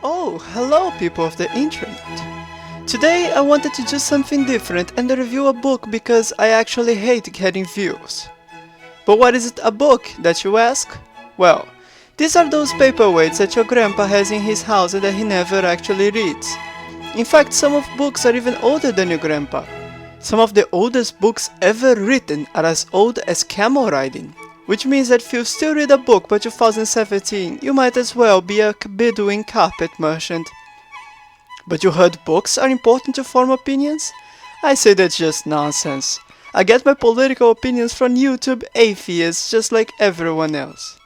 Oh, hello people of the internet. Today I wanted to do something different and review a book because I actually hate getting views. But what is it a book, that you ask? Well, these are those paperweights that your grandpa has in his house and that he never actually reads. In fact, some of books are even older than your grandpa. Some of the oldest books ever written are as old as camel riding. Which means that if you still read a book by 2017, you might as well be a Bedouin carpet merchant. But you heard books are important to form opinions? I say that's just nonsense. I get my political opinions from YouTube atheists just like everyone else.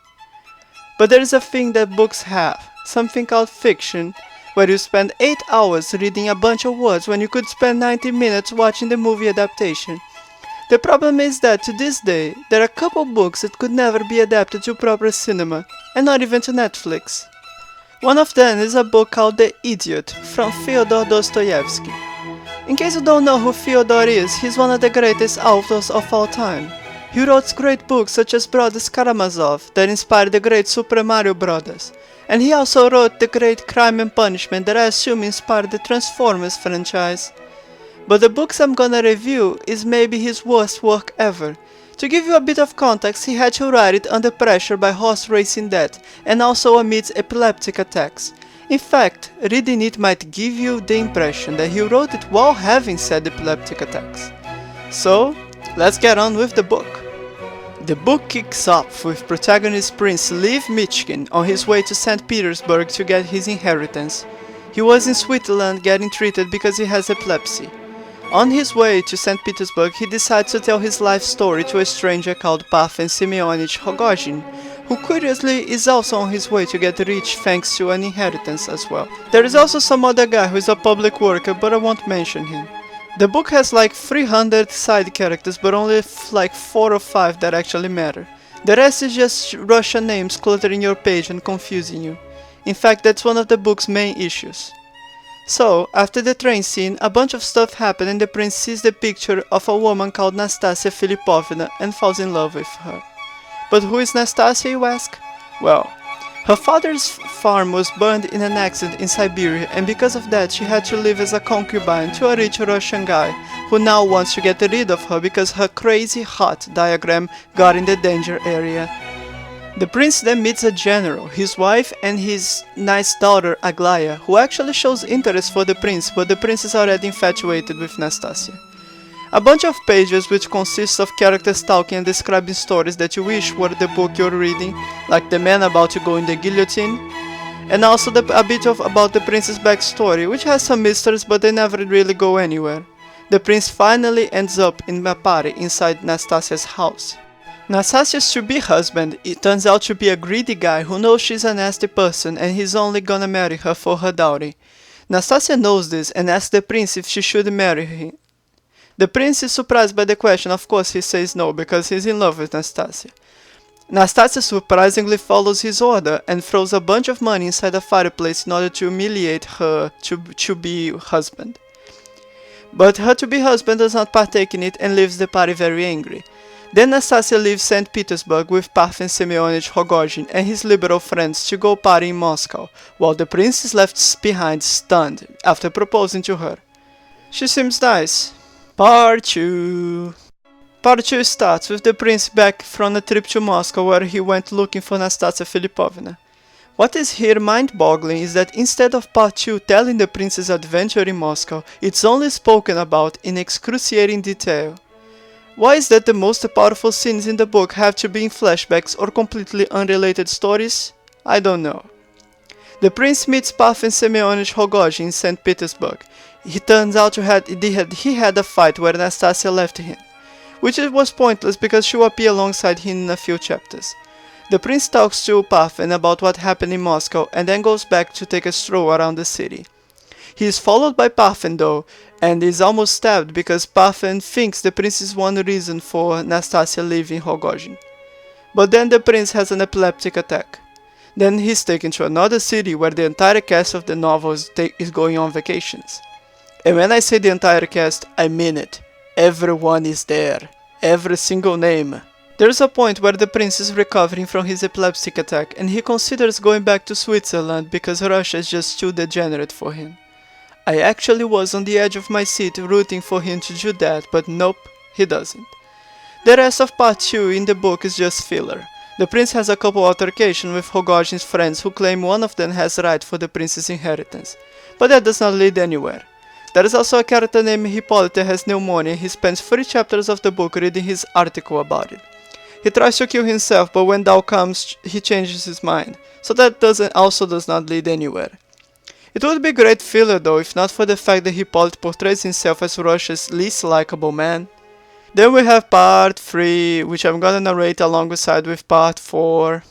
But there is a thing that books have, something called fiction, where you spend 8 hours reading a bunch of words when you could spend 90 minutes watching the movie adaptation. The problem is that to this day, there are a couple books that could never be adapted to proper cinema, and not even to Netflix. One of them is a book called The Idiot, from Fyodor Dostoevsky. In case you don't know who Fyodor is, he's one of the greatest authors of all time. He wrote great books such as Brothers Karamazov, that inspired the great Super Mario Brothers, and he also wrote the great Crime and Punishment that I assume inspired the Transformers franchise. But the books I'm gonna review is maybe his worst work ever. To give you a bit of context, he had to write it under pressure by horse racing debt and also amidst epileptic attacks. In fact, reading it might give you the impression that he wrote it while having said epileptic attacks. So, let's get on with the book. The book kicks off with protagonist Prince Lev Michkin on his way to St. Petersburg to get his inheritance. He was in Switzerland getting treated because he has epilepsy. On his way to St. Petersburg, he decides to tell his life story to a stranger called Parfen Semyonich Rogozhin, who curiously is also on his way to get rich thanks to an inheritance as well. There is also some other guy who is a public worker, but I won't mention him. The book has like 300 side characters, but only like 4 or 5 that actually matter. The rest is just Russian names cluttering your page and confusing you. In fact, that's one of the book's main issues. So, after the train scene, a bunch of stuff happens and the prince sees the picture of a woman called Nastasia Filipovna and falls in love with her. But who is Nastasia, you ask? Well, her father's farm was burned in an accident in Siberia, and because of that she had to live as a concubine to a rich Russian guy who now wants to get rid of her because her crazy hot diagram got in the danger area. The prince then meets a general, his wife and his nice daughter Aglaya, who actually shows interest for the prince, but the prince is already infatuated with Nastasia. A bunch of pages which consists of characters talking and describing stories that you wish were the book you're reading, like the man about to go in the guillotine, and also a bit about the prince's backstory, which has some mysteries but they never really go anywhere. The prince finally ends up in a party inside Nastasia's house. Nastasia's to-be husband turns out to be a greedy guy who knows she's a nasty person and he's only gonna marry her for her dowry. Nastasia knows this and asks the prince if she should marry him. The prince is surprised by the question. Of course he says no because he's in love with Nastasia. Nastasia surprisingly follows his order and throws a bunch of money inside a fireplace in order to humiliate her to-be husband. But her to-be husband does not partake in it and leaves the party very angry. Then Nastasia leaves St. Petersburg with Parfen Semyonich Rogozhin and his liberal friends to go party in Moscow, while the prince is left behind stunned after proposing to her. She seems nice. Part 2. Part 2 starts with the prince back from a trip to Moscow where he went looking for Nastasia Filipovna. What is here mind-boggling is that instead of Part 2 telling the prince's adventure in Moscow, it's only spoken about in excruciating detail. Why is that the most powerful scenes in the book have to be in flashbacks or completely unrelated stories? I don't know. The prince meets Parfen Semyonich Rogozhin in St. Petersburg. He turns out he had a fight where Nastasia left him, which was pointless because she will appear alongside him in a few chapters. The prince talks to Parfen about what happened in Moscow and then goes back to take a stroll around the city. He is followed by Parfen though, and is almost stabbed because Parfen thinks the prince is one reason for Nastasia leaving Rogozhin. But then the prince has an epileptic attack. Then he's taken to another city where the entire cast of the novel is going on vacations. And when I say the entire cast, I mean it. Everyone is there. Every single name. There's a point where the prince is recovering from his epileptic attack and he considers going back to Switzerland because Russia is just too degenerate for him. I actually was on the edge of my seat rooting for him to do that, but nope, he doesn't. The rest of part 2 in the book is just filler. The prince has a couple altercations with Rogojin's friends who claim one of them has right for the prince's inheritance, but that does not lead anywhere. There is also a character named Hippolyte that has pneumonia. He spends 3 chapters of the book reading his article about it. He tries to kill himself, but when doubt comes, he changes his mind, so that also does not lead anywhere. It would be great filler though, if not for the fact that Hippolyte portrays himself as Russia's least likable man. Then we have part 3, which I'm gonna narrate alongside with part 4.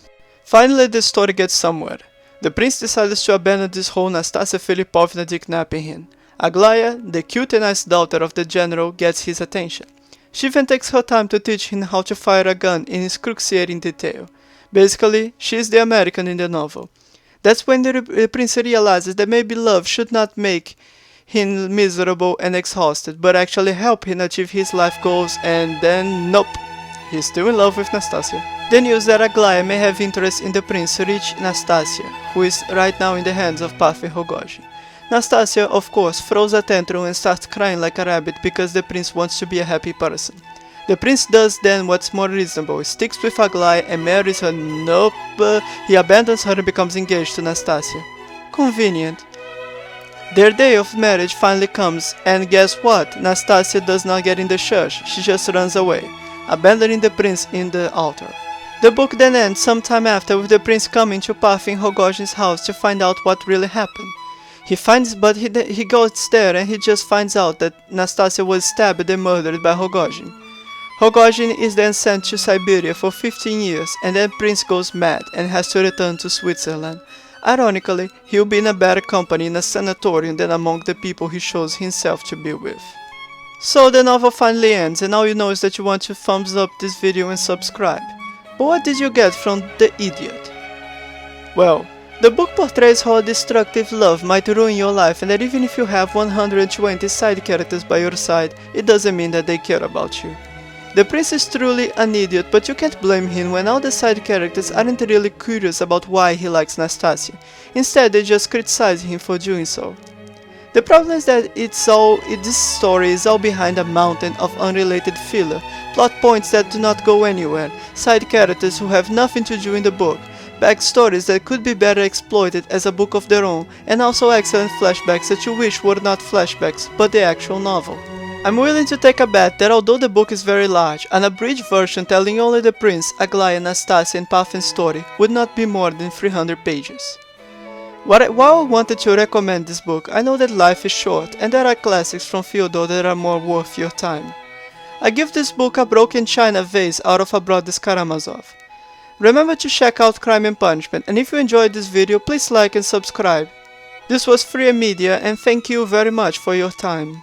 Finally, the story gets somewhere. The prince decides to abandon this whole Nastasia Filipovna kidnapping him. Aglaya, the cute and nice daughter of the general, gets his attention. She even takes her time to teach him how to fire a gun in excruciating detail. Basically, she is the American in the novel. That's when the prince realizes that maybe love should not make him miserable and exhausted, but actually help him achieve his life goals, and then nope, he's still in love with Nastasia. The news that Aglaya may have interest in the prince reach Nastasia, who is right now in the hands of Pavel Rogojin. Nastasia, of course, throws a tantrum and starts crying like a rabbit because the prince wants to be a happy person. The prince does then what's more reasonable, sticks with Aglaya and marries her. Nope, he abandons her and becomes engaged to Nastasia. Convenient. Their day of marriage finally comes, and guess what? Nastasia does not get in the church, she just runs away, abandoning the prince in the altar. The book then ends sometime after with the prince coming to Pavel Rogojin's house to find out what really happened. He goes there and he just finds out that Nastasia was stabbed and murdered by Rogojin. Rogojin is then sent to Siberia for 15 years, and then Prince goes mad and has to return to Switzerland. Ironically, he will be in a better company in a sanatorium than among the people he shows himself to be with. So the novel finally ends, and all you know is that you want to thumbs up this video and subscribe. But what did you get from the idiot? Well, the book portrays how a destructive love might ruin your life, and that even if you have 120 side characters by your side, it doesn't mean that they care about you. The prince is truly an idiot, but you can't blame him when all the side characters aren't really curious about why he likes Nastasia. Instead, they just criticize him for doing so. The problem is that this story is all behind a mountain of unrelated filler, plot points that do not go anywhere, side characters who have nothing to do in the book, backstories that could be better exploited as a book of their own, and also excellent flashbacks that you wish were not flashbacks, but the actual novel. I'm willing to take a bet that although the book is very large, an abridged version telling only the prince, Aglaya, Nastasia and Pavel's story would not be more than 300 pages. While I wanted to recommend this book, I know that life is short and there are classics from Fyodor that are more worth your time. I give this book a broken china vase out of a Brothers Karamazov. Remember to check out Crime and Punishment, and if you enjoyed this video, please like and subscribe. This was Free Media, and thank you very much for your time.